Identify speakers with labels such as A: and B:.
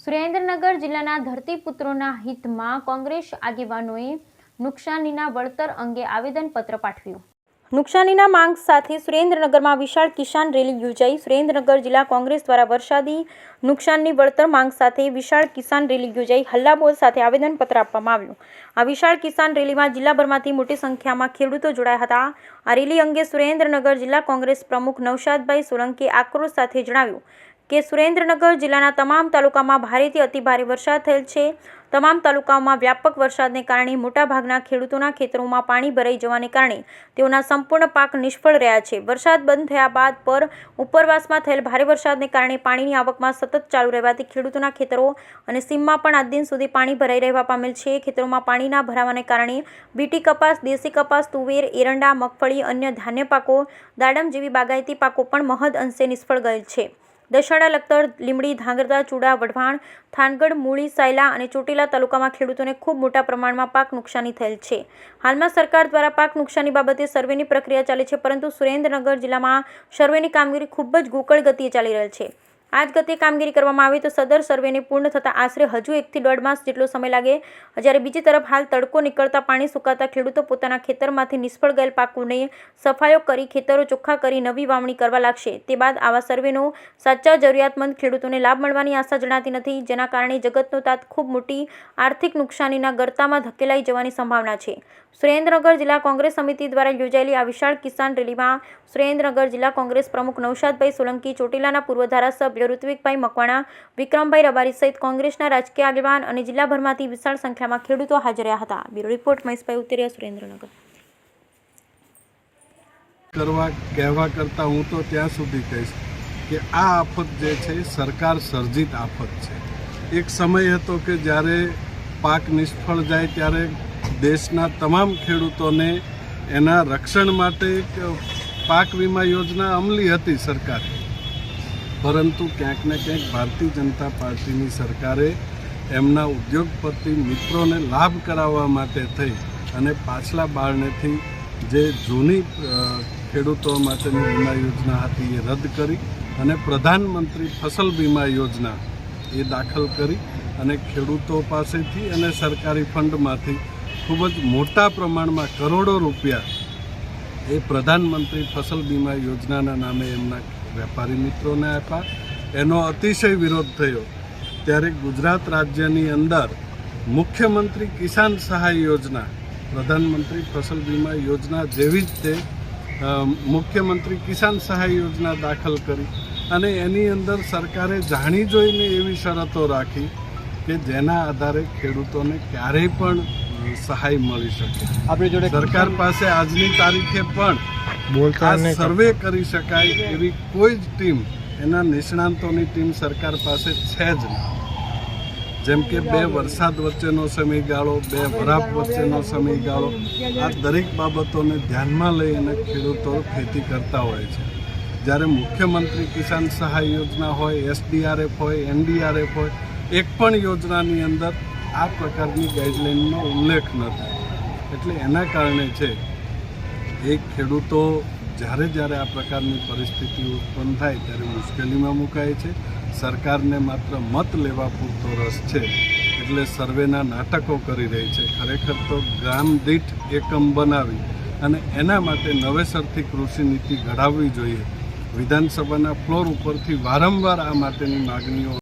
A: સુરેન્દ્રનગર જિલ્લાના ધરતીપુત્રોના હિતમાં કોંગ્રેસ આગેવાનોએ નુકસાનીના વળતર અંગે આવેદનપત્ર પાઠવ્યું। નુકસાનીના માંગ સાથે સુરેન્દ્રનગરમાં વિશાળ કિસાન રેલી યોજાઈ। સુરેન્દ્રનગર જિલ્લા કોંગ્રેસ દ્વારા વરસાદી નુકસાનની વળતર માંગ સાથે વિશાળ કિસાન રેલી યોજાઈ। હલ્લાબોલ સાથે આવેદનપત્ર આપવામાં આવ્યું। આ વિશાળ કિસાન રેલીમાં જિલ્લાભરમાંથી મોટી સંખ્યામાં ખેડૂતો જોડાયા હતા। આ રેલી અંગે સુરેન્દ્રનગર જિલ્લા કોંગ્રેસ પ્રમુખ નવશાદભાઈ સોલંકીએ આક્રોશ સાથે જણાવ્યું કે સુરેન્દ્રનગર જિલ્લાના તમામ તાલુકામાં ભારેથી અતિભારે વરસાદ થયેલ છે। તમામ તાલુકાઓમાં વ્યાપક વરસાદને કારણે મોટાભાગના ખેડૂતોના ખેતરોમાં પાણી ભરાઈ જવાને કારણે તેઓના સંપૂર્ણ પાક નિષ્ફળ રહ્યા છે। વરસાદ બંધ થયા બાદ પર ઉપરવાસમાં થયેલ ભારે વરસાદને કારણે પાણીની આવકમાં સતત ચાલુ રહેવાથી ખેડૂતોના ખેતરો અને સીમમાં પણ આજ દિન સુધી પાણી ભરાઈ રહેવા પામેલ છે। ખેતરોમાં પાણીના ભરાવાને કારણે બીટી કપાસ, દેશી કપાસ, તુવેર, એરંડા, મગફળી, અન્ય ધાન્ય પાકો, દાડમ જેવી બાગાયતી પાકો પણ મહદ અંશે નિષ્ફળ ગયેલ છે। દશાડા, લખતર, લીંબડી, ધાંગધ્રા, ચુડા, વઢવાણ, થાનગઢ, મૂળી, સાયલા અને ચોટીલા તાલુકામાં ખેડૂતોને ખૂબ મોટા પ્રમાણમાં પાક નુકસાની થયેલ છે। હાલમાં સરકાર દ્વારા પાક નુકસાની બાબતે સર્વેની પ્રક્રિયા ચાલે છે, પરંતુ સુરેન્દ્રનગર જિલ્લામાં સર્વેની કામગીરી ખૂબ જ ગોકળ ગતિએ ચાલી રહેલ છે। આ જ ગતિએ કામગીરી કરવામાં આવે તો સદર સર્વેને પૂર્ણ થતાં આશરે હજુ 1 થી 1.5 માસ જેટલો સમય લાગે। જ્યારે બીજી તરફ હાલ તડકો નીકળતા પાણી સુકાતા ખેડૂતો પોતાના ખેતરમાંથી નિષ્ફળ ગયેલ પાકોને સફાયો કરી ખેતરો ચોખ્ખા કરી નવી વાવણી કરવા લાગશે। તે બાદ આવા સર્વેનો સાચા જરૂરિયાતમંદ ખેડૂતોને લાભ મળવાની આશા જણાતી નથી, જેના કારણે જગતનો તાત ખૂબ મોટી આર્થિક નુકસાનીના ગર્તામાં ધકેલાઈ જવાની સંભાવના છે। સુરેન્દ્રનગર જિલ્લા કોંગ્રેસ સમિતિ દ્વારા યોજાયેલી આ વિશાળ કિસાન રેલીમાં સુરેન્દ્રનગર જિલ્લા કોંગ્રેસ પ્રમુખ નવશાદભાઈ સોલંકી, ચોટીલાના પૂર્વ ધારાસભ્ય ઋત્વિકભાઈ મકવાણા, વિક્રમભાઈ રબારી સહિત કોંગ્રેસના રાજકીય આગેવાન અને જિલ્લાભરમાંથી વિશાળ સંખ્યામાં ખેડૂતો હાજર રહ્યા હતા। બ્યુરો રિપોર્ટ મહેશભાઈ ઉતરિયા, સુરેન્દ્રનગર।
B: કહેવા કરતા હું તો ત્યાં સુધી કહીશ કે આ આફત જે છે સરકાર સર્જિત આફત છે। એક સમય હતો કે જ્યારે પાક નિષ્ફળ જાય ત્યારે દેશના તમામ ખેડૂતોને એના રક્ષણ માટે પાક વીમા યોજના અમલી હતી સરકારે, પરંતુ ક્યાંક ને ક્યાંક ભારતીય જનતા પાર્ટીની સરકારે એમના ઉદ્યોગપતિ મિત્રોને લાભ કરાવવા માટે થઈ અને પાછલા બારણેથી જે જૂની ખેડૂતો માટેની વીમા યોજના હતી એ રદ કરી અને પ્રધાનમંત્રી ફસલ વીમા યોજના એ દાખલ કરી અને ખેડૂતો પાસેથી અને સરકારી ફંડમાંથી ખૂબ જ મોટા પ્રમાણમાં કરોડો રૂપિયા એ પ્રધાનમંત્રી ફસલ વીમા યોજનાના નામે એમના વેપારી મિત્રોને આપ્યા। એનો અતિશય વિરોધ થયો ત્યારે ગુજરાત રાજ્યની અંદર મુખ્યમંત્રી કિસાન સહાય યોજના, પ્રધાનમંત્રી ફસલ વીમા યોજના જેવી જ તે મુખ્યમંત્રી કિસાન સહાય યોજના દાખલ કરી અને એની અંદર સરકારે જાણી જોઈને એવી શરતો રાખી કે જેના આધારે ખેડૂતોને ક્યારેય પણ સહાય મળી શકે। આપણી જોડે સરકાર પાસે આજની તારીખે પણ સર્વે કરી શકાય એવી કોઈ જ ટીમ, એના નિષ્ણાંતોની ટીમ સરકાર પાસે છે જ નહીં। જેમ કે 2 વરસાદ વચ્ચેનો સમયગાળો, 2 વરાપ વચ્ચેનો સમયગાળો, આ દરેક બાબતોને ધ્યાનમાં લઈ અને ખેડૂતો ખેતી કરતા હોય છે। જ્યારે મુખ્યમંત્રી કિસાન સહાય યોજના હોય, SDRF હોય, NDRF હોય, એક પણ યોજનાની અંદર આ પ્રકારની ગાઈડલાઇનનો ઉલ્લેખ નથી। એટલે એના કારણે છે એ ખેડૂતો જ્યારે આ પ્રકારની પરિસ્થિતિ ઉત્પન્ન થાય ત્યારે મુશ્કેલીમાં મુકાય છે। સરકારને માત્ર મત લેવા પૂરતો રસ છે એટલે સર્વેના નાટકો કરી રહી છે। ખરેખર તો ગામ દીઠ એકમ બનાવી અને એના માટે નવેસરથી કૃષિ નીતિ ઘડાવવી જોઈએ। વિધાનસભાના ફ્લોર ઉપરથી વારંવાર આ માટેની માગણીઓ